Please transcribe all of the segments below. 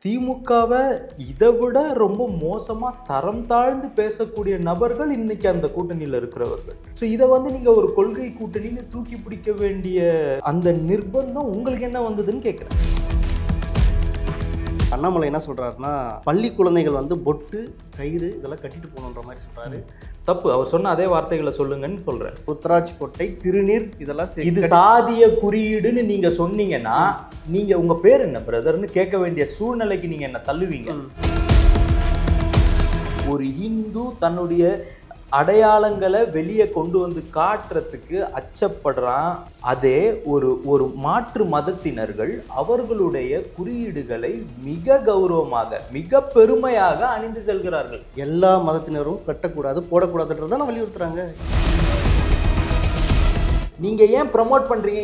திமுகவை இதை விட ரொம்ப மோசமா தரம் தாழ்ந்து பேசக்கூடிய நபர்கள் இன்னைக்கு அந்த கூட்டணியில் இருக்கிறவர்கள். ஸோ இதை நீங்க ஒரு கொள்கை கூட்டணின்னு தூக்கி பிடிக்க வேண்டிய அந்த நிர்பந்தம் உங்களுக்கு என்ன வந்ததுன்னு கேட்குறேன். அண்ணாமலை என்ன சொல்றாருன்னா, பள்ளி குழந்தைகள் பொட்டு கயிறு இதெல்லாம் கட்டிட்டு போகணுன்ற மாதிரி சொல்றாரு. தப்பு. அவர் சொன்ன அதே வார்த்தைகளை சொல்லுங்கன்னு சொல்றேன். புத்ராஜ் கொட்டை, திருநீர் இதெல்லாம் இது சாதிய குறியீடுன்னு நீங்க சொன்னீங்கன்னா நீங்க உங்க பேர் என்ன பிரதர்னு கேட்க வேண்டிய சூழ்நிலைக்கு நீங்க என்ன தள்ளுவீங்க? ஒரு இந்து தன்னுடைய அடையாளங்களை வெளியே கொண்டு வந்து காட்டுறதுக்கு அச்சப்படுறான். அதே ஒரு மாற்று மதத்தினர்கள் அவர்களுடைய குறியீடுகளை மிக கௌரவமாக மிக பெருமையாக அணிந்து செல்கிறார்கள். எல்லா மதத்தினரும் கட்டக்கூடாது போடக்கூடாதுன்றதான் வலியுறுத்துறாங்க. நீங்க ஏன் ப்ரமோட் பண்றீங்க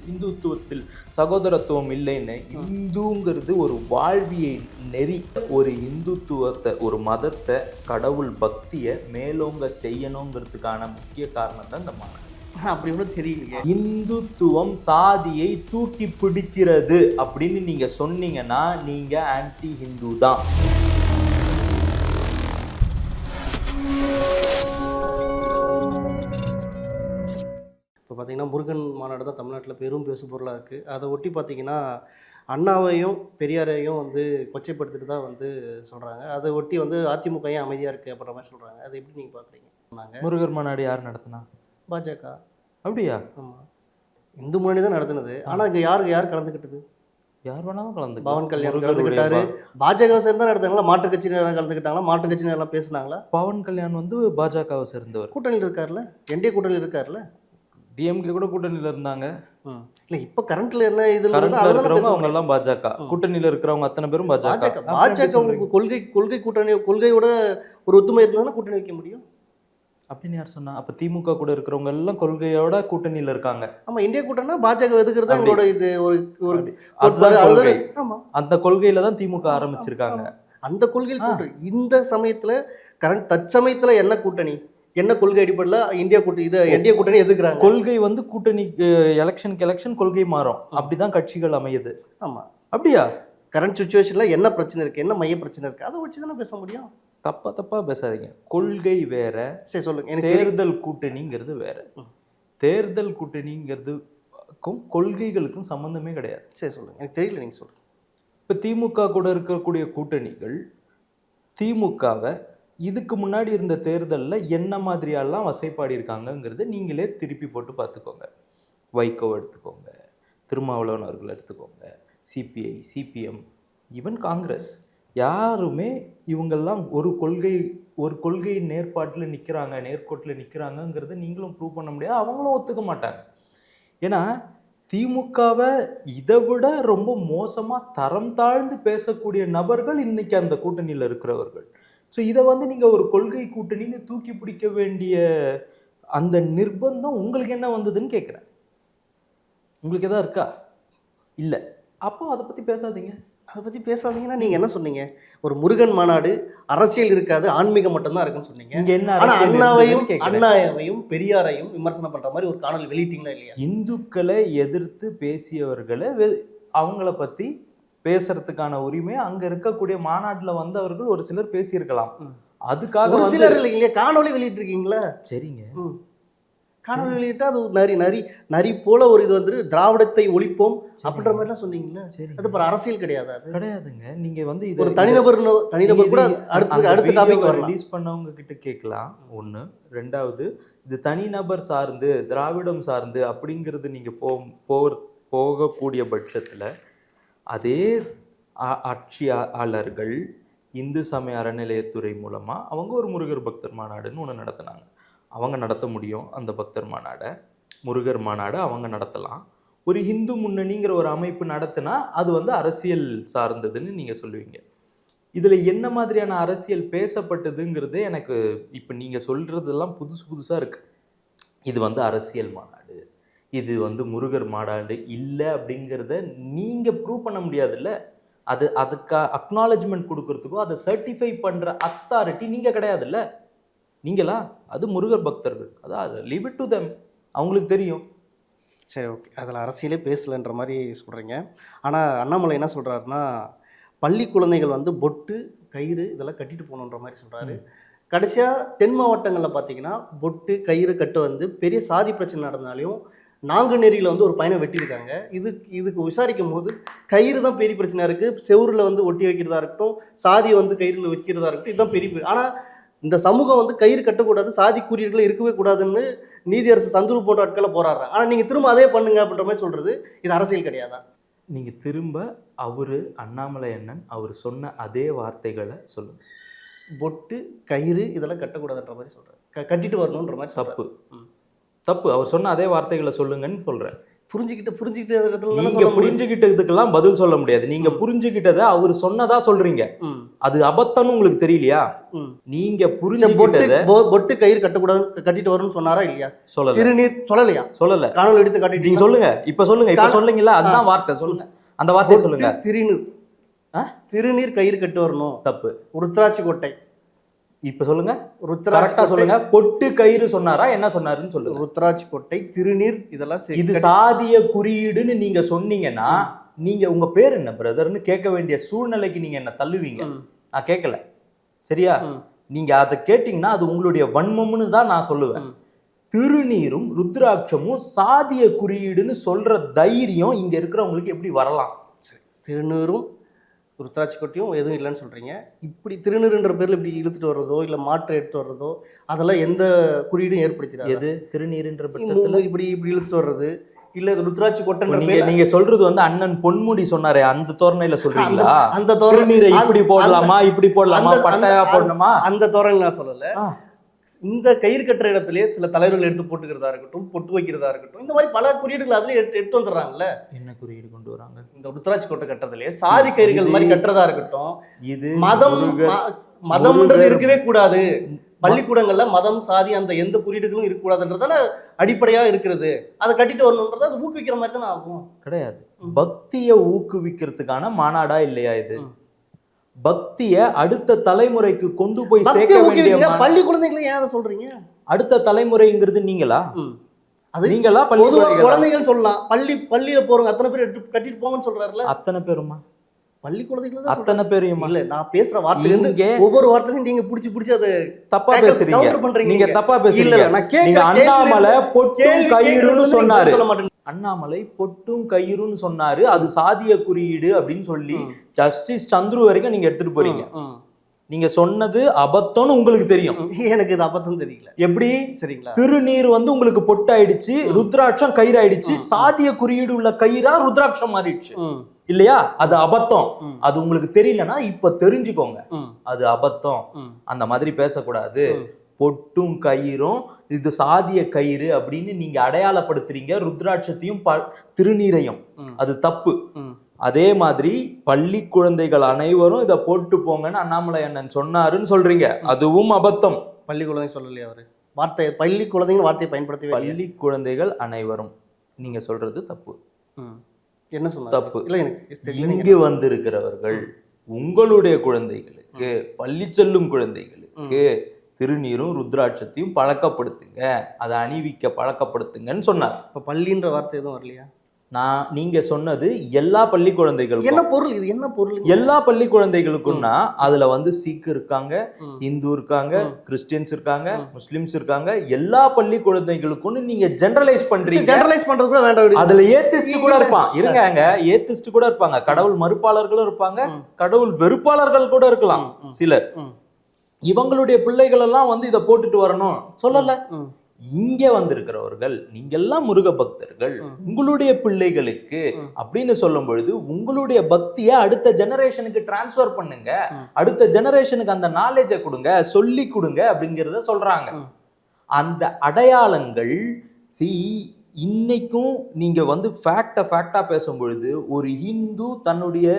இந்துத்துவத்தில் சகோதரத்துவம் இல்லைன்னு? இந்துங்கிறது ஒரு வாழ்வியை நெறி. ஒரு இந்துத்துவத்தை ஒரு மதத்தை கடவுள் பக்தியை மேலோங்க செய்யணுங்கிறதுக்கான முக்கிய காரணம் தான் இந்த மாநாடு. அப்படி ஒன்றும் தெரியலையே. இந்துத்துவம் சாதியை தூக்கி பிடிக்கிறது அப்படின்னு நீங்க சொன்னீங்கன்னா நீங்க ஆன்டி ஹிந்து தான். இப்போ பார்த்தீங்கன்னா முருகன் மாநாடு தான் தமிழ்நாட்டில் பெரும் பேசு பொருளாக இருக்குது. அதை ஒட்டி பார்த்தீங்கன்னா அண்ணாவையும் பெரியாரையும் கொச்சைப்படுத்திட்டு தான் சொல்கிறாங்க. அதை ஒட்டி அதிமுக ஏன் அமைதியாக இருக்குது அப்படின்ற மாதிரி சொல்கிறாங்க. அதை எப்படி நீங்கள் பார்க்குறீங்க? முருகர் மாநாடு யார் நடத்தினா? பாஜக. அப்படியா? ஆமாம், இந்து முன்னணி தான் நடத்துனது. ஆனால் இங்கே யார் கலந்துக்கிட்டது? யார் வேணாலும் கலந்து. பவன் கல்யாண் கலந்துக்கிட்டாரு. பாஜகவை சேர்ந்தா நடத்தாங்களா? மாற்று கட்சியினர் கலந்துக்கிட்டாங்களா? மாற்று கட்சியினர் எல்லாம் பேசுனாங்களா? பவன் கல்யாண் பாஜகவை சேர்ந்தவர். கூட்டணியில் இருக்காருல்ல, என்டிஏ கூட்டணியில் இருக்காருல்ல. டிஎம்கே கூட கூட்டணியில் இருந்தாங்க. இல்லை, இப்போ கரண்ட்ல என்ன இதில் இருக்கிறவங்க அவங்க எல்லாம் பாஜக கூட்டணியில் இருக்கிறவங்க அத்தனை பேரும் பாஜக. பாஜக கொள்கை கூட்டணி கொள்கையோட ஒரு ஒத்துமை இருந்தாலும் கூட்டணி வைக்க முடியும் அப்படின்னு யார் சொன்னா? அப்ப திமுக கூட இருக்கிறவங்க எல்லாம் கொள்கையோட கூட்டணியில இருக்காங்க. ஆமா, இந்தியா கூட்டணினா பாஜக எதுக்குறது அவங்களோட இது அந்த கொள்கையில தான் திமுக ஆரம்பிச்சிருக்காங்க. அந்த கொள்கையில் கூட்டணி. இந்த சமயத்துல தற்சமயத்துல என்ன கூட்டணி, என்ன கொள்கை அடிப்படையில் இந்தியா கூட்டணி என்டிஏ கூட்டணி எதுக்குறாங்க? கொள்கை கூட்டணி எலெக்ஷனுக்கு எலெக்ஷன் கொள்கை மாறும். அப்படிதான் கட்சிகள் அமையுது. ஆமா, அப்படியா? கரண்ட் சுச்சுவேஷன்ல என்ன பிரச்சனை இருக்கு, என்ன மைய பிரச்சனை இருக்கு, அதை வச்சு தானே பேச முடியும். தப்பா பேசாதீங்க. கொள்கை வேற, சரி சொல்லுங்க. தேர்தல் கூட்டணிங்கிறது வேற. தேர்தல் கூட்டணிங்கிறதுக்கும் கொள்கைகளுக்கும் சம்பந்தமே கிடையாது. சரி சொல்லுங்க, எனக்கு தெரியல, நீங்க சொல்லுங்க. இப்போ திமுக கூட இருக்கக்கூடிய கூட்டணிகள் திமுகவை இதுக்கு முன்னாடி இருந்த தேர்தலில் என்ன மாதிரியெல்லாம் வசைப்பாடி இருக்காங்கங்கிறத நீங்களே திருப்பி போட்டு பார்த்துக்கோங்க. வைகோ எடுத்துக்கோங்க, திருமாவளவன் அவர்கள் எடுத்துக்கோங்க, சிபிஐ, சிபிஎம், ஈவன் காங்கிரஸ், யாருமே இவங்கெல்லாம் ஒரு கொள்கை நேர்பாட்டில் நிற்கிறாங்க, நேர்கோட்டில் நிற்கிறாங்கங்கிறத நீங்களும் ப்ரூவ் பண்ண முடியாது, அவங்களும் ஒத்துக்க மாட்டாங்க. ஏன்னா திமுகவை இதை விட ரொம்ப மோசமாக தரம் தாழ்ந்து பேசக்கூடிய நபர்கள் இன்னைக்கு அந்த கூட்டணியில் இருக்கிறவர்கள். ஸோ இதை நீங்கள் ஒரு கொள்கை கூட்டணின்னு தூக்கி பிடிக்க வேண்டிய அந்த நிர்பந்தம் உங்களுக்கு என்ன வந்ததுன்னு கேட்குறேன். உங்களுக்கு எதாவது இருக்கா? இல்லை. அப்போ அதை பற்றி பேசாதீங்க. அதை பற்றி பேசாதீங்கன்னா நீங்கள் என்ன சொன்னீங்க? ஒரு முருகன் மாநாடு அரசியல் இருக்காது, ஆன்மீகம் மட்டும்தான் இருக்குன்னு சொன்னீங்க. இங்கே என்ன? அண்ணாவையும் பெரியாரையும் விமர்சனம் பண்ணுற மாதிரி ஒரு காணொலி வெளியிட்டீங்களா இல்லையா? இந்துக்களை எதிர்த்து பேசியவர்களை அவங்கள பற்றி பேசுறதுக்கான உரிமை அங்க இருக்கக்கூடிய மாநாட்டில் வந்தவர்கள் ஒரு சிலர் பேசியிருக்கலாம். அதுக்காக ஒரு சிலர் இல்லைங்களே, காணொலி வெளியிட்டிருக்கீங்களா? சரிங்க, காணொலி வெளியிட்டா அது நரி போல ஒரு இது திராவிடத்தை ஒழிப்போம் அப்படின்ற மாதிரிலாம் சொன்னீங்களா? சரி, அது ஒரு அரசியல் கிடையாது. அது கிடையாதுங்க. நீங்க இது ஒரு தனிநபர் கூட அடுத்த டாபிக் ரிலீஸ் பண்ணவங்க கிட்ட கேட்கலாம். ஒன்று. ரெண்டாவது, இது தனிநபர் சார்ந்து திராவிடம் சார்ந்து அப்படிங்கிறது நீங்க போகக்கூடிய பட்சத்தில் அதே ஆட்சியாளர்கள் இந்து சமய அறநிலையத்துறை மூலமாக அவங்க ஒரு முருகர் பக்தர் மாநாடுன்னு ஒன்று நடத்தினாங்க. அவங்க நடத்த முடியும் அந்த பக்தர் மாநாடை, முருகர் மாநாடு அவங்க நடத்தலாம். ஒரு இந்து முன்னணிங்கிற ஒரு அமைப்பு நடத்தினா அது அரசியல் சார்ந்ததுன்னு நீங்கள் சொல்லுவீங்க. இதில் என்ன மாதிரியான அரசியல் பேசப்பட்டதுங்கிறது எனக்கு இப்போ நீங்கள் சொல்கிறதெல்லாம் புதுசாக இருக்குது. இது அரசியல் மாநாடு, இது முருகர் மாநாடு இல்லை அப்படிங்கிறத நீங்கள் ப்ரூவ் பண்ண முடியாதுல்ல. அதுக்கு அக்னாலஜ்மெண்ட் கொடுக்கறதுக்கும் அதை சர்டிஃபை பண்ணுற அத்தாரிட்டி நீங்கள் கிடையாதுல்ல. நீங்களா? அது முருகர் பக்தர்கள். அதான் லீவ் இட் டு தெம், அவங்களுக்கு தெரியும். சரி, ஓகே, அதில் அரசியலே பேசலைன்ற மாதிரி சொல்கிறீங்க. ஆனால் அண்ணாமலை என்ன சொல்கிறாருன்னா, பள்ளி குழந்தைகள் வந்து பொட்டு கயிறு இதெல்லாம் கட்டிட்டு போகணுன்ற மாதிரி சொல்கிறாரு. கடைசியாக தென் மாவட்டங்களில் பார்த்தீங்கன்னா பொட்டு கயிறு கட்டு வந்து பெரிய சாதி பிரச்சனை நடந்தாலையும் நாங்குநேரியில் வந்து ஒரு பையனை வெட்டியிருக்காங்க. இதுக்கு விசாரிக்கும் போது கயிறு தான் பெரிய பிரச்சனையாக இருக்குது. செவுரில் வந்து ஒட்டி வைக்கிறதா இருக்கட்டும், சாதி வந்து கயிறில் வைக்கிறதா இருக்கட்டும், இதுதான் பெரிய. ஆனால் இந்த சமூகம் வந்து கயிறு கட்டக்கூடாது, சாதி குறியீடுகள் இருக்கவே கூடாதுன்னு நீதியரசு சந்துரு போன்ற ஆட்களை போராடுறாங்க. ஆனால் நீங்கள் திரும்ப அதே பண்ணுங்க அப்படின்ற மாதிரி சொல்கிறது இது அரசியல் கிடையாதா? நீங்கள் திரும்ப அவரு அண்ணாமலை அண்ணன் அவர் சொன்ன அதே வார்த்தைகளை சொல்லுங்க. பொட்டு கயிறு இதெல்லாம் கட்டக்கூடாதுன்ற மாதிரி சொல்கிறேன், கட்டிட்டு வரணுன்ற மாதிரி. தப்பு தப்பு. அவர் சொன்ன அதே வார்த்தைகளை சொல்லுங்கன்னு சொல்கிறேன். புரிஞ்சுக்கிட்ட புரிஞ்சுக்கிட்டதுக்கெல்லாம் பதில் சொல்ல முடியாது. நீங்க புரிஞ்சுக்கிட்டதை அவர் சொன்னதா சொல்றீங்க, அது அபத்தம்னு உங்களுக்கு தெரியலையா? நீங்க புரிஞ்சுக்கிட்டதை பொட்டு கயிறு கட்டக்கூடாது கட்டிட்டு வரணும்னு சொன்னாரா இல்லையா? சொல்லல. திருநீர் சொல்லலையா? சொல்லல. காணொலி எடுத்து காட்டிட்டு நீங்க சொல்லுங்க. இப்ப சொல்லுங்கல்ல, அதுதான் வார்த்தை. சொல்லுங்க, அந்த வார்த்தையை சொல்லுங்க. திருநீர் கயிறு கட்டு வரணும். தப்பு. ருத்ராட்சி கோட்டை. இப்ப சொல்லுங்க, கரெக்டா சொல்லுங்க. பொட்டு கயிறு சொன்னாரா, என்ன சொன்னாருன்னு சொல்லுங்க. ருத்ராட்சி கோட்டை திருநீர் இதெல்லாம் இது சாதிய குறியீடுன்னு நீங்க சொன்னீங்கன்னா நீங்க உங்க பேர் என்ன பிரதர்னு கேட்க வேண்டிய சூழ்நிலைக்கு நீங்க என்ன தள்ளுவீங்க. நான் கேட்கல, சரியா? நீங்க அதை கேட்டீங்கன்னா அது உங்களுடைய வன்மம்னு தான் நான் சொல்லுவேன். திருநீரும் ருத்ராட்சமும் சாதிய குறியீடுன்னு சொல்ற தைரியம் இங்க இருக்கிறவங்களுக்கு எப்படி வரலாம்? திருநீரும் ருத்ராட்சி கொட்டியும் எதுவும் இல்லைன்னு சொல்கிறீங்க. இப்படி திருநீருன்ற பேரில் இப்படி இழுத்துட்டு வர்றதோ இல்லை மாற்று எடுத்து வர்றதோ அதெல்லாம் எந்த குறியீடும் ஏற்படுத்திடாது. எது திருநீருன்ற பட்சத்தில் இப்படி இழுத்துட்டு வர்றது இல்லை ருத்ராட்சி கொட்டன்ற நீங்க சொல்றது வந்து அண்ணன் பொன்முடி சொன்னாரே அந்த தோரணையில சொல்றீங்களா? அந்த திருநீரை இப்படி போடலாமா, இப்படி போடலாமா, பட்டையா போடணுமா, அந்த தோரணை நான் சொல்லலை. இந்த கயிறு கட்டுற இடத்துலயே சில தலைவர்கள் எடுத்து போட்டுக்கிறதா இருக்கட்டும், பொட்டு வைக்கிறதா இருக்கட்டும், இந்த மாதிரி பல குறியீடுகள் அதுல எடுத்து வந்துடுறாங்கல்ல. என்ன குறியீடு கொண்டு வராங்க? இந்த ருத்ராட்சி கோட்டை கட்டுறதுலயே சாதி கயிறுகள் மாதிரி கட்டுறதா இருக்கட்டும். இது மதம்ன்றது இருக்கவே கூடாது. பள்ளிக்கூடங்கள்ல மதம் சாதி அந்த எந்த குறியீடுகளும் இருக்கக்கூடாதுன்றதால அடிப்படையா இருக்கிறது. அதை கட்டிட்டு வரணுன்றது அது ஊக்குவிக்கிற மாதிரி தானே ஆகும். கிடையாது. பக்தியை ஊக்குவிக்கிறதுக்கான மாநாடா இல்லையா இது? பக்திய அடுத்த தலைமுறைக்கு கொண்டு போய் சேர்க்க வேண்டிய பள்ளி குழந்தைகளை ஏன் அதை சொல்றீங்க? அடுத்த தலைமுறைங்கிறது நீங்களா? அது நீங்களா? பள்ளி குழந்தைகள் சொல்லலாம். பள்ளியில போறவங்க அத்தனை பேர் கட்டிட்டு போங்கன்னு சொல்றாருல. அத்தனை பேருமா? பள்ளி குழந்தைகள் தான் அத்தனை பேரையும் இல்ல. நான் பேசுற வார்த்தையில ஒவ்வொரு வார்த்தையும் நீங்க புடிச்சு அதை தப்பா பேசுறீங்க. நீங்க தப்பா பேசுறீங்க. நீங்க அண்ணாமலை பொட்டும் கயிறுன்னு சொன்னாரு. அண்ணாமலை பொட்டும் கயிறுன்னு சொன்னாரு, அது சாதிய குறியீடு அப்படின்னு சொல்லி ஜஸ்டிஸ் சந்துரு வரைக்கும் நீங்க எடுத்துட்டு போறீங்க. நீங்க சொன்னது அபத்தம்னு உங்களுக்கு தெரியும். எனக்கு இது அபத்தம் தெரியல. எப்படி? சரிங்களா? திருநீர் வந்து உங்களுக்கு பொட்டு ஆயிடுச்சு, ருத்ராட்சம் கயிறு ஆயிடுச்சு. சாதிய குறியீடு உள்ள கயிறா ருத்ராட்சம் மாறிடுச்சு இல்லையா? அது அபத்தம். அது உங்களுக்கு தெரியலன்னா இப்ப தெரிஞ்சுக்கோங்க, அது அபத்தம். அந்த மாதிரி பேசக்கூடாது. பொட்டும் கயிறும் இது சாதிய கயிறு அப்படின்னு நீங்க அடையாளப்படுத்துறீங்க ருத்ராட்சத்தையும் திருநீரையும். அது தப்பு. அதே மாதிரி பள்ளி குழந்தைகள் அனைவரும் இதை போட்டு போங்கன்னு அண்ணாமலை அண்ணன் சொன்னாருன்னு சொல்றீங்க, அதுவும் அபத்தம். பள்ளி குழந்தை சொல்லலையா அவரு? வார்த்தை பள்ளி குழந்தைங்க வார்த்தையை பயன்படுத்தி பள்ளி குழந்தைகள் அனைவரும் நீங்க சொல்றது தப்பு. என்ன சொன்ன தப்பு? இங்கு வந்திருக்கிறவர்கள் உங்களுடைய குழந்தைகளுக்கு, பள்ளி செல்லும் குழந்தைகளுக்கு திருநீரும் ருத்ராட்சத்தையும் பழக்கப்படுத்துங்க, அதை அணிவிக்க பழக்கப்படுத்துங்கன்னு சொன்னார். இப்போ பள்ளின்ற வார்த்தை எதுவும் வரலையா? நீங்க சொன்னது எல்லா பள்ளி குழந்தைகளுக்கும். என்ன பொருள் இது? என்ன பொருள்? எல்லா பள்ளி குழந்தைகளுக்கும்னா அதுல வந்து சீக்கு இருக்காங்க, இந்து இருக்காங்க, கிறிஸ்டியன்ஸ் இருக்காங்க, முஸ்லிம்ஸ் இருக்காங்க. எல்லா பள்ளி குழந்தைகளுக்கும் நீங்க ஜெனரலைஸ் பண்றீங்க. ஜெனரலைஸ் பண்றது கூட வேண்டாம். அதுல ஏத்திஸ்ட் கூட இருப்பான். இருங்க, ஏத்திஸ்ட் கூட இருப்பாங்க, கடவுள் மறுப்பாளர்களும் இருப்பாங்க, கடவுள் வெறுப்பாளர்கள் கூட இருக்கலாம் சிலர். இவங்களுடைய பிள்ளைகள் எல்லாம் வந்து இதை போட்டுட்டு வரணும் சொல்லல. இங்க வந்திருக்கிறவர்கள் நீங்க எல்லாம் முருக பக்தர்கள், உங்களுடைய பிள்ளைகளுக்கு அப்படின்னு சொல்லும் பொழுது உங்களுடைய பக்தியை அடுத்த ஜெனரேஷனுக்கு டிரான்ஸ்ஃபர் பண்ணுங்க, அடுத்த ஜெனரேஷனுக்கு அந்த நாலேஜை கொடுங்க, சொல்லி கொடுங்க அப்படிங்கிறத சொல்றாங்க. அந்த அடையாளங்கள் இன்னைக்கும் நீங்க வந்து ஃபேக்டா பேசும் பொழுது ஒரு ஹிந்து தன்னுடைய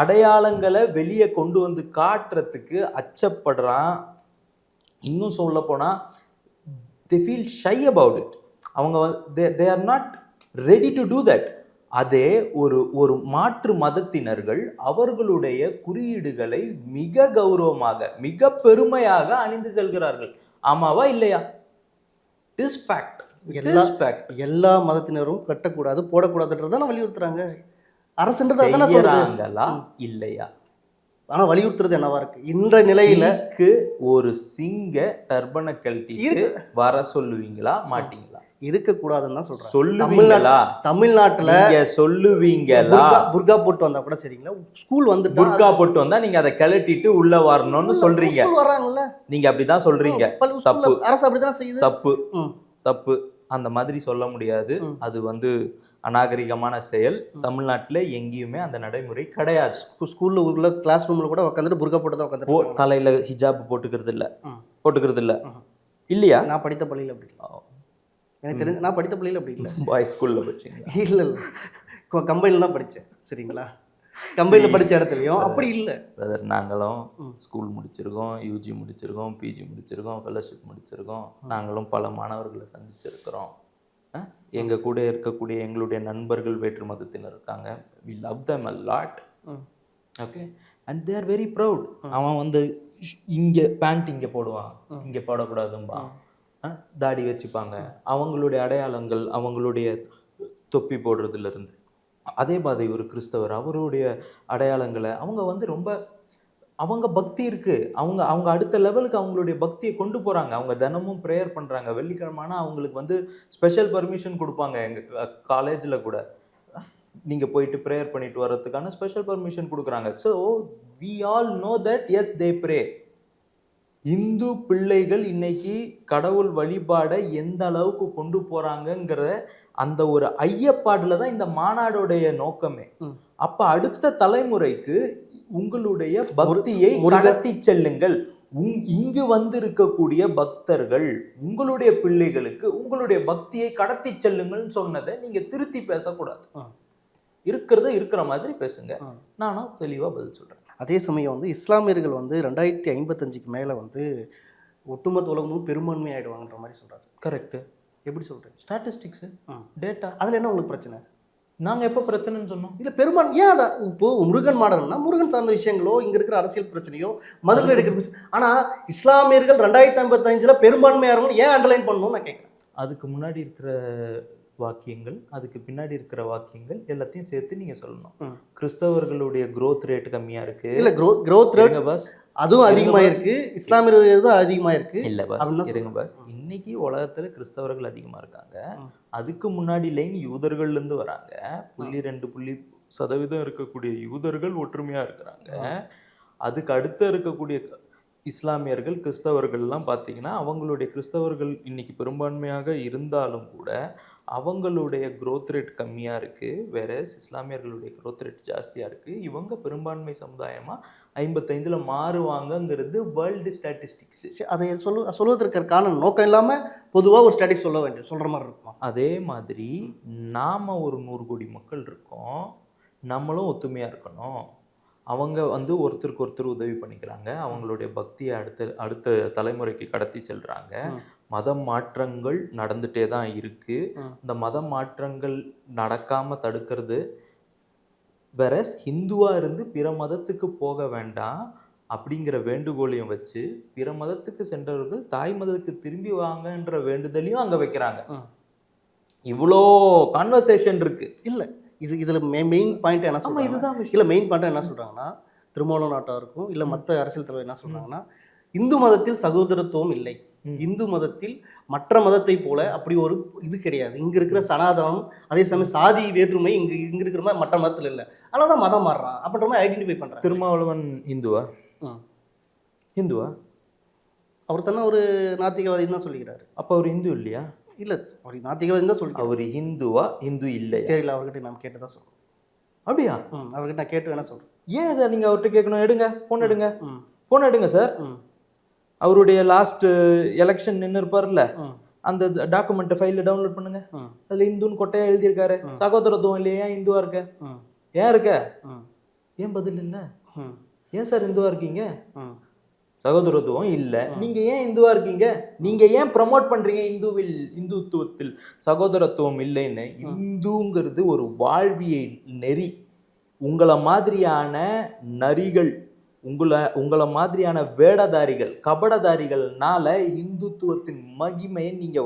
அடையாளங்களை வெளியே கொண்டு வந்து காட்டுறதுக்கு அச்சப்படுறான். இன்னும் சொல்ல போனா they feel shy about it. அவங்க they are not ready to do that. அதே ஒரு மாற்று மதத்தினர்கள் அவர்களுடைய குறியீடுகளை மிக கௌரவமாக மிக பெருமையாக அணிந்து செல்கிறார்கள். ஆமாவா இல்லையா? This fact. எல்லா மதத்தினரும் கட்டக்கூடாது போடக்கூடாதுன்றதான் வலியுறுத்துறாங்க. அரசுன்றதா இல்லையா? ஆனா வலியுறுத்துறது என்னவா இருக்கு இந்த நிலையில? ஒரு சிங்க டர்பனை கழட்டிட்டு வர சொல்லுவீங்களா மாட்டீங்களா? இருக்கக்கூடாதுன்னு தான் சொல்றேன். சொல்லுவீங்களா? தமிழ்நாட்டுல நீங்க சொல்லுவீங்களா? புர்கா போட்டு வந்தா கூட சரிங்களா, ஸ்கூல் வந்துட்டா புர்கா போட்டு வந்தா நீங்க அதை கழட்டிட்டு உள்ள வரணும்னு சொல்றீங்க. வர்றாங்கல்ல, நீங்க அப்படிதான் சொல்றீங்க. தப்பு, அரசு அப்படிதான் செய்யுது. தப்பு, தப்பு. அந்த மாதிரி சொல்ல முடியாது. அது அநாகரிகமான செயல். தமிழ்நாட்டுல எங்கேயுமே அந்த நடைமுறை கிடையாது. ஸ்கூல்ல உள்ள கிளாஸ் ரூம்ல கூட உட்காந்துட்டு புர்கா போட்டு தான் உட்காந்துட்டு தலையில ஹிஜாப் போட்டுக்கிறது இல்ல இல்லையா? நான் படித்த பள்ளியில அப்படி எனக்கு தெரிஞ்சு, நான் படித்த பள்ளியில அப்படி இல்லை. பாய்ஸ் ஸ்கூல்ல படிச்சீங்க? இல்ல கம்பைன்ல தான் படித்தேன் சரிங்களா. கம்பைன்ல படித்த இடத்துலையும் அப்படி இல்லை பிரதர். நாங்களும் ஸ்கூல் முடிச்சிருக்கோம், யூஜி முடிச்சிருக்கோம், பிஜி முடிச்சிருக்கோம், ஃபெலோஷிப் முடிச்சிருக்கோம். நாங்களும் பல மாணவர்களை சந்திச்சிருக்கிறோம். எங்கள் கூட இருக்கக்கூடிய எங்களுடைய நண்பர்கள் வேற்று மதத்தினர் இருக்காங்க. We love them a lot. Okay, and they are very proud. அவன் இங்கே பேண்ட் இங்கே போடுவான், இங்கே போடக்கூடாதும்பா. தாடி வச்சுப்பாங்க. அவங்களுடைய அடையாளங்கள், அவங்களுடைய தொப்பி போடுறதுலேருந்து. அதே மாதிரி ஒரு கிறிஸ்தவர் அவருடைய அடையாளங்களை அவங்க ரொம்ப அவங்க பக்தி இருக்கு. அவங்க அடுத்த லெவலுக்கு அவங்களுடைய பக்தியை கொண்டு போறாங்க. அவங்க தினமும் ப்ரேயர் பண்றாங்க. வெள்ளிக்கிழமைனா அவங்களுக்கு ஸ்பெஷல் பர்மிஷன் கொடுப்பாங்க. எங்க காலேஜ்ல கூட நீங்க போயிட்டு ப்ரேயர் பண்ணிட்டு வர்றதுக்கான ஸ்பெஷல் பர்மிஷன் கொடுக்குறாங்க. So we all know that as they pray. இந்து பிள்ளைகள் இன்னைக்கு கடவுள் வழிபாடை எந்த அளவுக்கு கொண்டு போறாங்கங்கிற அந்த ஒரு ஐயப்பாடுல தான் இந்த மாநாடுடைய நோக்கமே. அப்ப அடுத்த தலைமுறைக்கு உங்களுடைய பக்தியை கடத்தி செல்லுங்கள். இங்கு இருக்கக்கூடிய பக்தர்கள் உங்களுடைய பிள்ளைகளுக்கு உங்களுடைய பக்தியை கடத்தி செல்லுங்கள்னு சொன்னதை நீங்க திருத்தி பேசக்கூடாது. இருக்கிற மாதிரி பேசுங்க. நானும் தெளிவா பதில் சொல்றேன். அதே சமயம் இஸ்லாமியர்கள் 2055க்கு மேல ஒட்டுமொத்த உலகமும் பெரும்பான்மை ஆயிடுவாங்கன்ற மாதிரி சொல்றாரு. கரெக்ட். எப்படி சொல்றேன்? Statistics, data. அதுல என்ன உங்களுக்கு பிரச்சனை? நாங்க எப்போ பிரச்சனைன்னு சொன்னோம்? இல்ல பெரும்பான்மை ஏன் அதை இப்போ முருகன் மாடல்னா முருகன் சார்ந்த விஷயங்களோ, இங்க இருக்கிற அரசியல் பிரச்சனையோ, மதுரை எடுக்கிற பிரச்சனை. ஆனா இஸ்லாமியர்கள் 2055ல பெரும்பான்மையானவங்க ஏன் அண்டர்லைன் பண்ணணும்னு நான் கேட்கிறேன். அதுக்கு முன்னாடி இருக்கிற வாக்கியங்கள், அதுக்கு பின்னாடி இருக்கிற வாக்கியங்கள் எல்லாத்தையும் சேர்த்து நீங்க சொல்லணும். கிறிஸ்தவர்களுடைய growth ரேட் கம்மியா இருக்கு. இல்ல growth ரேட் பஸ் அதுவும் அதிகமா இருக்கு, இஸ்லாமியர்கள் தான் அதிகமா இருக்கு. இல்ல பஸ் இருங்க பஸ். இன்னைக்கு உலகத்துல கிறிஸ்தவர்கள் அதிகமா இருக்காங்க. அதுக்கு முன்னாடி லைன் யூதர்கள்ல இருந்து வராங்க. 0.2% இருக்கக்கூடிய யூதர்கள் ஒற்றுமையா இருக்கிறாங்க. அதுக்கு அடுத்து இருக்கக்கூடிய இஸ்லாமியர்கள், கிறிஸ்தவர்கள்லாம் பார்த்தீங்கன்னா அவங்களுடைய கிறிஸ்தவர்கள் இன்னைக்கு பெரும்பான்மையாக இருந்தாலும் கூட அவங்களுடைய growth ரேட் கம்மியாக இருக்குது. வேற இஸ்லாமியர்களுடைய growth ரேட் ஜாஸ்தியாக இருக்குது. இவங்க பெரும்பான்மை சமுதாயமாக 55ல் மாறுவாங்கங்கிறது வேர்ல்டு ஸ்டாட்டிஸ்டிக்ஸ். அதை சொல்வதற்கான நோக்கம் இல்லாமல் பொதுவாக ஒரு ஸ்டாட்டிஸ்டிக்ஸ் சொல்கிற மாதிரி இருக்கும். அதே மாதிரி நாம் ஒரு 100 கோடி மக்கள் இருக்கோம். நம்மளும் ஒத்துமையாக இருக்கணும். அவங்க ஒருத்தருக்கு ஒருத்தர் உதவி பண்ணிக்கிறாங்க. அவங்களுடைய பக்தியை அடுத்த தலைமுறைக்கு கடத்தி செல்றாங்க. மத மாற்றங்கள் நடந்துட்டே தான் இருக்கு. இந்த மத மாற்றங்கள் நடக்காம தடுக்கிறது வேற. ஹிந்துவா இருந்து பிற மதத்துக்கு போக வேண்டாம் அப்படிங்கிற வேண்டுகோளையும் வச்சு பிற மதத்துக்கு சென்றவர்கள் தாய் மதத்துக்கு திரும்பி வாங்கன்ற வேண்டுதலையும் அங்க வைக்கிறாங்க. இவ்வளோ கான்வர்சேஷன் இருக்கு. இல்லை இதில் மெயின் பாயிண்ட் என்ன சொல்றாங்க? இதுதான் இல்லை, மெயின் பாயிண்ட் என்ன சொல்கிறாங்கன்னா, திருமூல நாட்டாருக்கும் இல்லை மற்ற அரசியல் தலைவர் என்ன சொல்கிறாங்கன்னா, இந்து மதத்தில் சகோதரத்துவம் இல்லை, இந்து மதத்தில் மற்ற மதத்தை போல அப்படி ஒரு இது கிடையாது. இங்கே இருக்கிற சனாதனம், அதே சமயம் சாதி வேற்றுமை இங்கே இருக்கிற மாதிரி மற்ற மதத்தில் இல்லை. அதனால தான் மதம் மாறுறான் அப்படின்ற மாதிரி ஐடென்டிஃபை பண்ணுறான். திருமாவளவன் இந்துவா? இந்துவா? அவர் தானே ஒரு நாத்திகவாதின்னு தான் சொல்லிக்கிறாரு. அப்போ அவர் இந்து இல்லையா? இல்லை, அவர் நாத்திகவாதி தான் சொல்லி. அவர் ஹிந்துவா? இந்து இல்லை தெரியல, அவர்கிட்ட நான் கேட்டு தான் சொல்கிறேன். அப்படியா? அவர்கிட்ட நான் கேட்டு வேணா சொல்கிறேன். ஏன் அதை நீங்கள் அவர்கிட்ட கேட்கணும்? எடுங்க, ஃபோன் எடுங்க, ஃபோன் எடுங்க சார். அவருடைய லாஸ்ட் எலெக்ஷன் நின்று இருப்பார்ல, அந்த டாக்குமெண்ட்டை ஃபைலில் டவுன்லோட் பண்ணுங்க. அதில் இந்துன்னு கொட்டையாக எழுதியிருக்காரு. சகோதரத்துவம் இல்லையா? ஏன் இந்துவா இருக்க? ஏன் இருக்க? ஏன் பதில் இல்லை? ஏன் சார் இந்துவா இருக்கீங்க? சகோதரத்துவம் இல்லை, நீங்க ஏன் இந்துவா இருக்கீங்க? நீங்க ஏன் ப்ரமோட் பண்றீங்க இந்துத்துவத்தில் சகோதரத்துவம் இல்லைன்னு? இந்துங்கிறது ஒரு வாழ்வியல் நெறி. உங்களை மாதிரியான நரிகள், உங்களை மாதிரியான வேடதாரிகள், கபடதாரிகள்னால இந்துத்துவத்தின் மகிமையை நீங்க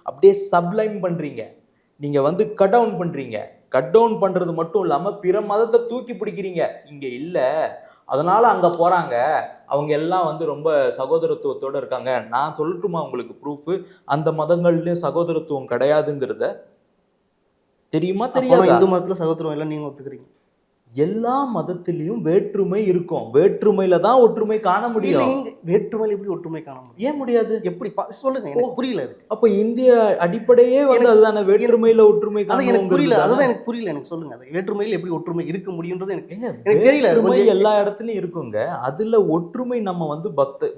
அப்படியே சப்ளைம் பண்றீங்க. நீங்க கட் டவுன் பண்றீங்க. கட் டவுன் பண்றது மட்டும் இல்லாம பிற மதத்தை தூக்கி பிடிக்கிறீங்க. இங்க இல்ல, அதனால அங்க போறாங்க, அவங்க எல்லாம் வந்து ரொம்ப சகோதரத்துவத்தோட இருக்காங்க. நான் சொல்லட்டுமா உங்களுக்கு ப்ரூஃப்? அந்த மதங்கள்லயும் சகோதரத்துவம் கிடையாதுங்கிறத. தெரியுமா அப்போனா தெரியாதா? இந்து மதத்துல சகோதரம் எல்லாம் நீங்க ஒத்துக்கிறீங்க? எல்லா மதத்திலையும் வேற்றுமை இருக்கும். வேற்றுமையில தான் ஒற்றுமை காண இல்ல முடியும். இங்க வேற்றுமையில எப்படி ஒற்றுமை காண முடியும்? ஏன் முடியாது? எப்படி சொல்லுங்க, எனக்கு புரியல அது. அப்ப இந்திய அடிப்படையே வந்து எனக்கு அதுதானே, வேற்றுமையில ஒற்றுமை அது எனக்கு காணுவோங்கிறது புரியல. தானே. அதுதான் எனக்கு புரியல. எனக்கு சொல்லுங்க. அது வேற்றுமையில் எப்படி ஒற்றுமை இருக்க முடியும்ன்றது எனக்கு ஏங்க, எனக்கு தெரியல. அது வேற்றுமை கொஞ்சம் எல்லா இடத்துலயும் இருக்குங்க. அதுல ஒற்றுமை நம்ம வந்து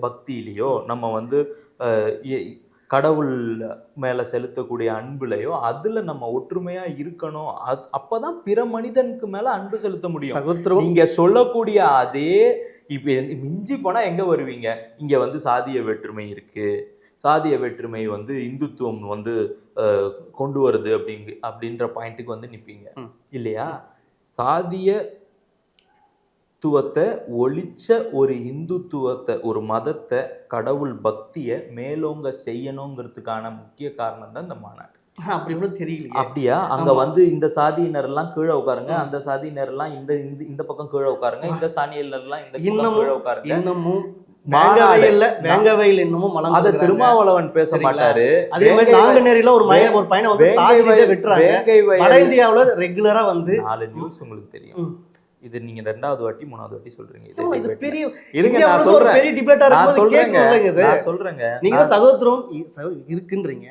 பக்தியிலயோ, நம்ம வந்து அஹ், எ- கடவுள் மேல செலுத்தக்கூடிய அன்புலயோ, அதுல நம்ம ஒற்றுமையா இருக்கணும். அப்பதான் பிற மனிதனுக்கு மேல அன்பு செலுத்த முடியும். சகோதரம் நீங்க சொல்லக்கூடிய அதே, இப்ப மிஞ்சி போனா எங்க வருவீங்க? இங்க வந்து சாதிய வேற்றுமை இருக்கு, சாதிய வேற்றுமை வந்து இந்துத்துவம் வந்து கொண்டு வருது அப்படின்ற பாயிண்ட்டுக்கு வந்து நிப்பீங்க ம். இல்லையா? சாதிய துவத்தை ஒழிச்ச ஒரு இந்துத்துவத்தை, ஒரு மதத்தை, கடவுள் பக்தியை மேலோங்க செய்யணுங்கிறதுக்கான முக்கிய காரணம் தான் இந்த மாநாடு. அப்படி கூட தெரியலையே. அப்படியா? அங்க ஆமா. வந்து இந்த சாதியினர் எல்லாம் கீழே உட்காருங்க, ம். அந்த சாதியினர் எல்லாம் இந்த இந்த இந்த பக்கம் கீழே உட்காருங்க, இந்த சாதியினர் எல்லாம் இந்த பக்கம் இன்னமும் கீழே உட்காருங்க. இன்னமும் மாநாடு. வேங்கவையில் இன்னமும் அத மலம் திருமாவளவன் பேச சரிங்களா? மாட்டாரு. அதே மாதிரி நாங்குநேரியில ஒரு பையனை வந்து சாதி ரீதியா வெட்டுறாங்க. வேங்கை வட வயல் இந்தியாவுல ரெகுலரா வந்து 4 நியூஸ் உங்களுக்கு தெரியும். ம். இது நீங்க 2வது வாட்டி 3வது வாட்டி சொல்றீங்க. ஆமா, இது debate ல. பெரிய இருங்க, இந்தியா நான் முழுசும் ஒரு சொல்றேன். பெரிய டிபேட்டா நான் இருக்கும்போது சொல்றேங்க. கேட்கணும்லங்க இது. நான் சொல்றேங்க. நீங்க தான் சகோதரம் இருக்குன்றீங்க,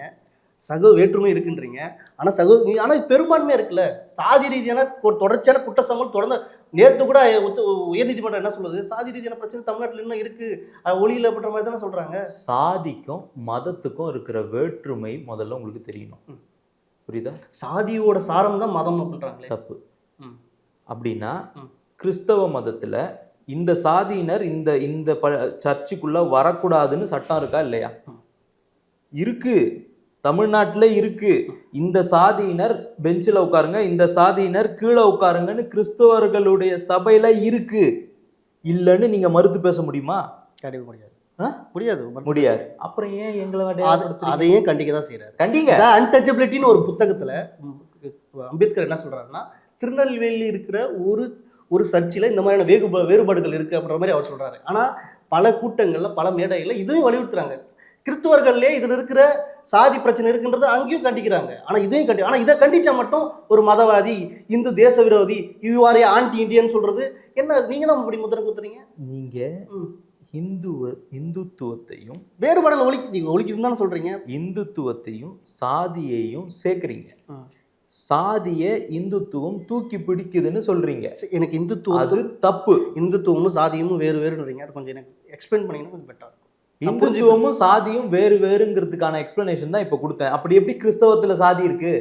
வேற்றுமை இருக்குன்றீங்க. ஆனா பெரும்பான்மையா இருக்குல்ல. சாதி ரீதியான தொடர்ச்சியான குற்றச்சம்பவம் தொடர்ந்து நேத்து கூட உயர்நீதிமன்றம் என்ன சொல்லுது? சாதி ரீதியான பிரச்சனை தமிழ்நாட்டுல இன்னும் இருக்கு, ஒளியில பண்ற மாதிரி தானே சொல்றாங்க. சாதிக்கும் மதத்துக்கும் இருக்கிற வேற்றுமை முதல்ல உங்களுக்கு தெரியணும். ம். புரியுதா? சாதியோட சாரம் தான் மதம் பண்றாங்களே. தப்பு. ம். அப்படின்னா ம். கிறிஸ்தவ மதத்துல இந்த சாதியினர் இந்த இந்த சர்ச்சுக்குள்ள வரக்கூடாதுன்னு சட்டம் இருக்கா இல்லையா? ம். இருக்கு. தமிழ்நாட்டுல இருக்கு. இந்த சாதியினர் பெஞ்சில் உட்காருங்க, இந்த சாதியினர் கீழே உட்காருங்கன்னு கிறிஸ்தவர்களுடைய சபையில இருக்கு. இல்லைன்னு நீங்க மறுத்து பேச முடியுமா? கண்டிப்பா முடியாது. ஆ? முடியாது. முடியாது. அப்புறம் ஏன் எங்களை அதையும் கண்டிக்க தான் செய்யறாரு. கண்டிங்க. அன்டச்சபிலிட்டின்னு ஒரு புத்தகத்துல அம்பேத்கர் என்ன சொல்றாருன்னா, திருநெல்வேலியில் இருக்கிற ஒரு சர்ச்சில் இந்த மாதிரியான வேறுபாடுகள் இருக்கு அப்படின்ற மாதிரி அவர் சொல்றாரு. ஆனா பல கூட்டங்கள்ல பல மேடைகள்ல இதுவும் வலியுறுத்துறாங்க. கிறிஸ்துவர்கள்லயே இதுல இருக்கிற சாதி பிரச்சனை இருக்குன்றது அங்கேயும் கண்டிக்கிறாங்க. ஆனா இதையும் ஆனா இதை கண்டிச்சா மட்டும் ஒரு மதவாதி, இந்து தேச விரோதி, you R A anti Indian சொல்றது என்ன? நீங்க தான் அப்படி முத்திரை குத்துறீங்க. நீங்க இந்துத்துவத்தையும் வேறுபாடுகள் நீங்க ஒழிக்கணும் தானே சொல்றீங்க. இந்துத்துவத்தையும் சாதியையும் சேர்க்கிறீங்க. சாதிய இந்துத்துவம் தூக்கி பிடிக்குதுன்னு சொல்றீங்க. எனக்கு அது தப்பு. இந்துத்துவமும் சாதியமும் வேறு வேறுன்றீங்க. அது கொஞ்சம் எனக்கு எக்ஸ்பிளைன் பண்ணீங்கன்னா கொஞ்சம் பெட்டரா இருக்கும். இந்துத்துவமும் சாதியும் வேறு வேறுங்கிறதுக்கான எக்ஸ்பிளனேஷன் தான் இப்ப கொடுத்தேன். அப்படி எப்படி கிறிஸ்தவத்துல சாதி இருக்கு?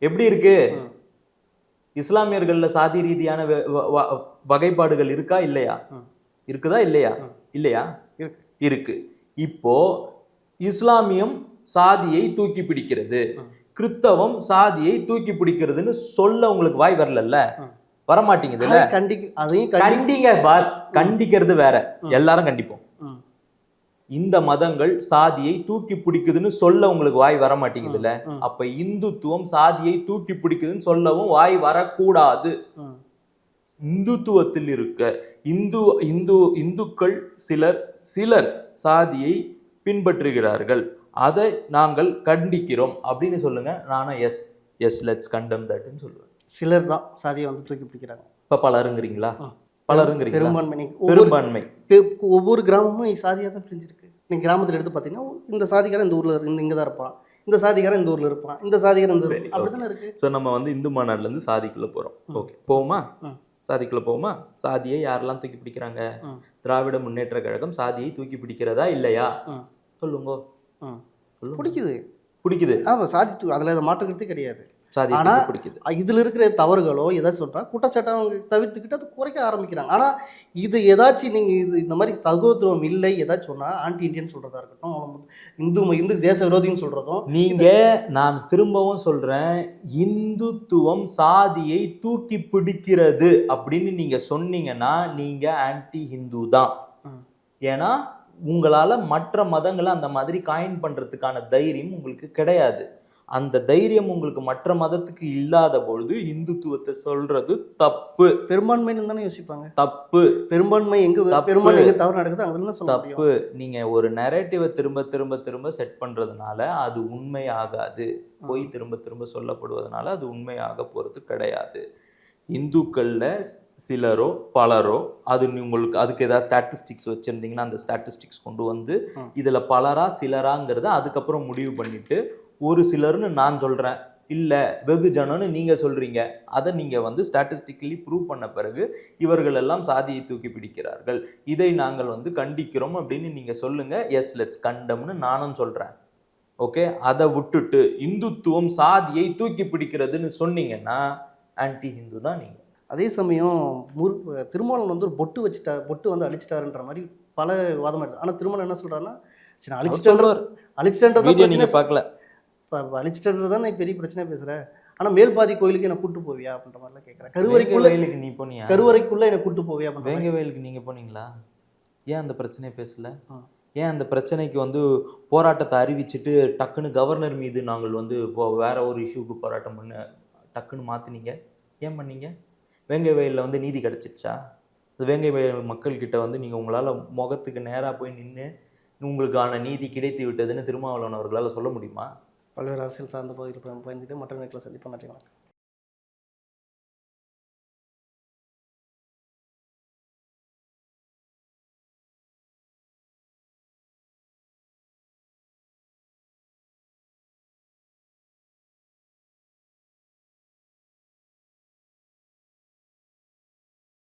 எப்படி இருக்கு? இஸ்லாமியர்கள்ல சாதி ரீதியான வகைப்பாடுகள் இருக்கா இல்லையா? இருக்குதா இல்லையா? இல்லையா? இருக்கு. இப்போ இஸ்லாமியம் சாதியை தூக்கி பிடிக்கிறது, கிறிஸ்தவம் சாதியை தூக்கி பிடிக்கிறதுன்னு சொல்ல உங்களுக்கு வாய் வரல, வரமாட்டீங்கதுல்ல. கண்டிங்க பாஸ். கண்டிக்கிறது வேற, எல்லாரும் கண்டிப்போம். இந்த மதங்கள் சாதியை தூக்கி பிடிக்குதுன்னு சொல்ல உங்களுக்கு வாய் வர மாட்டேங்குதுல்ல. அப்ப இந்துத்துவம் சாதியை தூக்கி பிடிக்குதுன்னு சொல்லவும் வாய் வரக்கூடாது. இந்துத்துவத்தில் இருக்க இந்துக்கள் சிலர் சாதியை பின்பற்றுகிறார்கள், அதை நாங்கள் கண்டிக்கிறோம் அப்படின்னு சொல்லுங்க. நானும் எஸ் லெட்ஸ் கண்டம் தட்னு சொல்லுவேன். சிலர் தான் சாதியை வந்து தூக்கி பிடிக்கிறாங்க. இப்ப பலருங்கிறீங்களா? பெரும்பான்மை. ஒவ்வொரு கிராமமும் சாதியாக தான் பிரிஞ்சிருக்கு. நீங்க கிராமத்தில் எடுத்து பார்த்தீங்கன்னா இந்த சாதிக்காரன் இந்த ஊர்ல இங்க தான் இருப்பான், இந்த சாதிக்காரன் இந்த ஊர்ல இருப்பான், இந்த சாதிக்காரன் இந்த அப்படிதானே இருக்கு. ஸோ நம்ம வந்து இந்து மாநாடுல இருந்து சாதிக்குள்ள போறோம். ஓகே, போவோமா? சாதிக்குள்ள போவோமா? சாதியை யாரெல்லாம் தூக்கி பிடிக்கிறாங்க? திராவிட முன்னேற்ற கழகம் சாதியை தூக்கி பிடிக்கிறதா இல்லையா? சொல்லுங்க. பிடிக்குது. ஆமா, சாதி அதுல மாற்றுக்கிறதே கிடையாது. ஆனா இதுல இருக்கிற தவறுகளோ எதாவது சொல்றா குற்றச்சாட்டை அவங்க தவிர்த்துக்கிட்டு அது குறைக்க ஆரம்பிக்கிறாங்க. ஆனா இது ஏதாச்சும் நீங்க இந்த மாதிரி சகோதரத்துவம் இல்லை ஏதாச்சும் சொன்னா ஆன்டி இந்தியன் சொல்றதா இருக்கட்டும், இந்து தேச விரோதின்னு சொல்றதும் நீங்க, நான் திரும்பவும் சொல்றேன், இந்துத்துவம் சாதியை தூக்கி பிடிக்கிறது அப்படின்னு நீங்க சொன்னீங்கன்னா நீங்க ஆன்டி ஹிந்து தான். ஏன்னா உங்களால மற்ற மதங்களை அந்த மாதிரி காயின் பண்றதுக்கான தைரியம் உங்களுக்கு கிடையாது. அந்த தைரியம் உங்களுக்கு மற்ற மதத்துக்கு இல்லாத பொழுது இந்துத்துவத்தை சொல்றது தப்பு. பெரும்பான்மைன்னு தானே யோசிப்பாங்க. தப்பு. பெரும்பான்மை எங்க தப்பு. பெரும்பான்மை எங்க தவறு நடக்குது அதுல தான் சொல்ல முடியும். தப்பு. நீங்க ஒரு நரேட்டிவை திரும்ப திரும்ப திரும்ப செட் பண்றதுனால அது உண்மை ஆகாது. பொய் திரும்ப திரும்ப சொல்லப்படுவதனால அது உண்மையாக போறது கிடையாது. இந்துக்கள்ல சிலரோ பலரோ அது உங்களுக்கு அதுக்கு ஏதாவது ஸ்டாட்டிஸ்டிக்ஸ் வச்சிருந்தீங்கன்னா அந்த ஸ்டாட்டிஸ்டிக்ஸ் கொண்டு வந்து இதுல பலரா சிலராங்கிறத அதுக்கப்புறம் முடிவு பண்ணிட்டு ஒரு சிலர்னு நான் சொல்றேன், இல்ல வெகுஜனம்னு நீங்க சொல்றீங்க, அதை நீங்க வந்து ஸ்டாட்டிஸ்டிக்கலி ப்ரூவ் பண்ண பிறகு இவர்கள் எல்லாம் சாதியை தூக்கி பிடிக்கிறார்கள், இதை நாங்கள் வந்து கண்டிக்கிறோம் அப்படின்னு நீங்க சொல்லுங்க. எஸ், லெட்ஸ் கண்டம்னு நானும் சொல்றேன். ஓகே, அதை விட்டுட்டு இந்துத்துவம் சாதியை தூக்கி பிடிக்கிறதுன்னு சொன்னீங்கன்னா ஆன்டி ஹிந்து தான் நீங்க. அதே சமயம் திருமாவளவன் வந்து ஒரு பொட்டு வந்து அழிச்சிட்டாருன்ற மாதிரி பல வாதம் இருக்கு. ஆனா திருமாவளவன் என்ன சொல்றாருன்னா, சரி அழிச்சிட்டேன்றது வீடியோ பிரச்சனை. நீங்க பார்க்கல. அழிச்சிட்டேன்றது தான் நான் பெரிய பிரச்சனை பேசுறேன். ஆனா மேல்பாதி கோயிலுக்கு என்ன கூட்டு போவியா அப்படின்ற மாதிரிலாம் கேட்கறேன். வேங்கவேலுக்கு நீ போனியா? கருவறைக்குள்ள என்ன கூட்டு போவியா அப்படின்ற வேங்கவேலுக்கு நீங்க போனீங்களா? ஏன் அந்த பிரச்சனையை பேசல? ஏன் அந்த பிரச்சனைக்கு வந்து போராட்டத்தை அறிவிச்சுட்டு டக்குன்னு கவர்னர் மீது நாங்கள் வந்து இப்போ வேற ஒரு இஷ்யூக்கு போராட்டம் பண்ண டக்குன்னு மாத்தினீங்க? ஏன் பண்ணீங்க? வேங்கை வயலில் வந்து நீதி கிடைச்சிடுச்சா? வேங்கை வயல் மக்கள்கிட்ட வந்து நீங்கள் உங்களால் முகத்துக்கு நேராக போய் நின்று உங்களுக்கான நீதி கிடைத்து விட்டதுன்னு திருமாவளவன் அவர்களால் சொல்ல முடியுமா? பல்வேறு அரசியல் சார்ந்த பகுதியில் பயந்துட்டு மற்ற நேரத்தில் சந்திப்போம். நன்றி, வணக்கம்.